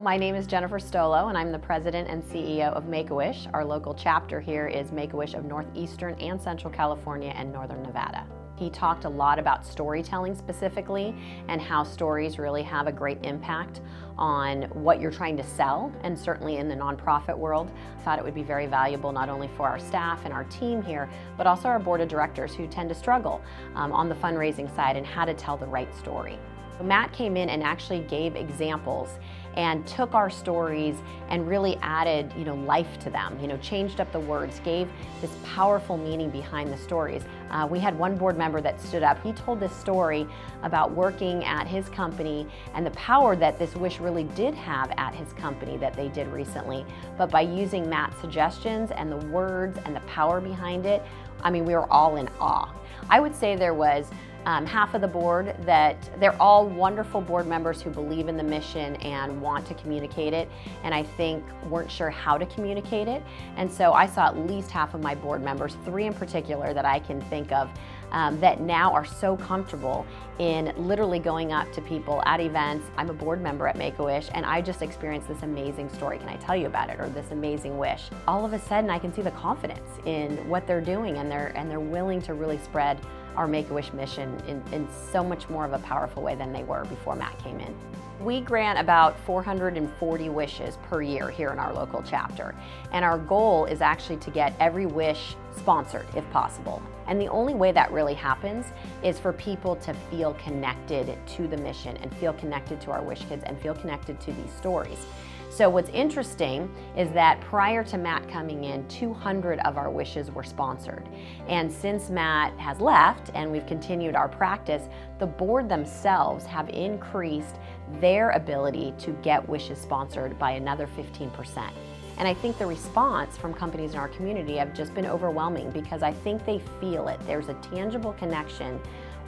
My name is Jennifer Stolo, and I'm the president and CEO of Make-A-Wish. Our local chapter here is Make-A-Wish of Northeastern and Central California and Northern Nevada. He talked a lot about storytelling specifically and how stories really have a great impact on what you're trying to sell, and certainly in the nonprofit world. I thought it would be very valuable not only for our staff and our team here, but also our board of directors who tend to struggle on the fundraising side and how to tell the right story. Matt came in and actually gave examples and took our stories and really added, life to them, changed up the words, gave this powerful meaning behind the stories. We had one board member that stood up. He told this story about working at his company and the power that this wish really did have at his company that they did recently. But by using Matt's suggestions and the words and the power behind it, we were all in awe. I would say there was half of the board that they're all wonderful board members who believe in the mission and want to communicate it, and I think weren't sure how to communicate it. And so I saw at least half of my board members, 3 in particular that I can think of, that now are so comfortable in literally going up to people at events. I'm a board member at Make-A-Wish, and I just experienced this amazing story. Can I tell you about it? Or this amazing wish. All of a sudden, I can see the confidence in what they're doing, and they're willing to really spread our Make-A-Wish mission in so much more of a powerful way than they were before Matt came in. We grant about 440 wishes per year here in our local chapter, and our goal is actually to get every wish sponsored if possible. And the only way that really happens is for people to feel connected to the mission and feel connected to our wish kids and feel connected to these stories. So what's interesting is that prior to Matt coming in, 200 of our wishes were sponsored. And since Matt has left and we've continued our practice, the board themselves have increased their ability to get wishes sponsored by another 15%. And I think the response from companies in our community have just been overwhelming because I think they feel it. There's a tangible connection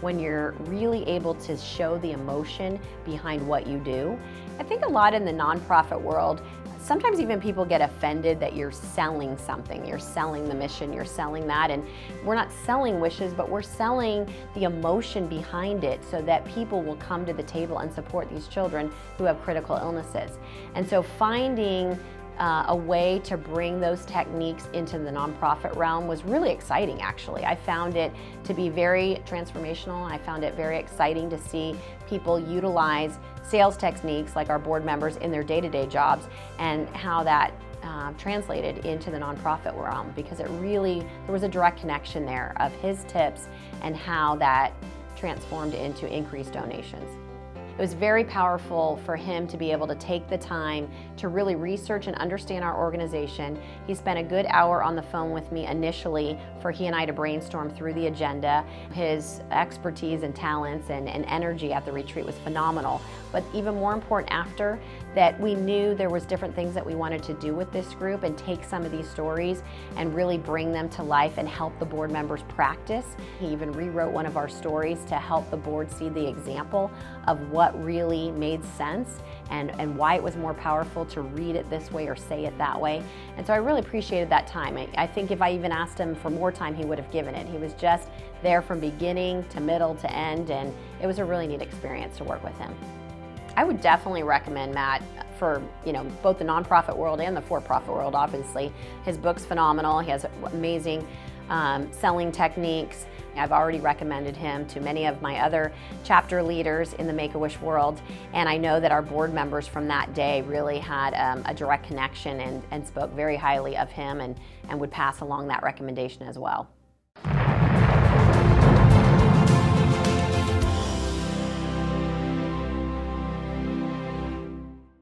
when you're really able to show the emotion behind what you do. I think a lot in the nonprofit world, sometimes even people get offended that you're selling something. You're selling the mission, you're selling that, and we're not selling wishes, but we're selling the emotion behind it so that people will come to the table and support these children who have critical illnesses. And so finding a way to bring those techniques into the nonprofit realm was really exciting, actually. I found it to be very transformational. I found it very exciting to see people utilize sales techniques like our board members in their day-to-day jobs and how that translated into the nonprofit realm, because there was a direct connection there of his tips and how that transformed into increased donations. It was very powerful for him to be able to take the time to really research and understand our organization. He spent a good hour on the phone with me initially for he and I to brainstorm through the agenda. His expertise and talents and energy at the retreat was phenomenal. But even more important after, that we knew there was different things that we wanted to do with this group and take some of these stories and really bring them to life and help the board members practice. He even rewrote one of our stories to help the board see the example of what really made sense and why it was more powerful to read it this way or say it that way. And so I really appreciated that time. I think if I even asked him for more time, he would have given it. He was just there from beginning to middle to end, and it was a really neat experience to work with him. I would definitely recommend Matt for both the nonprofit world and the for-profit world, obviously. His book's phenomenal. He has amazing selling techniques. I've already recommended him to many of my other chapter leaders in the Make-A-Wish world, and I know that our board members from that day really had a direct connection and spoke very highly of him and would pass along that recommendation as well.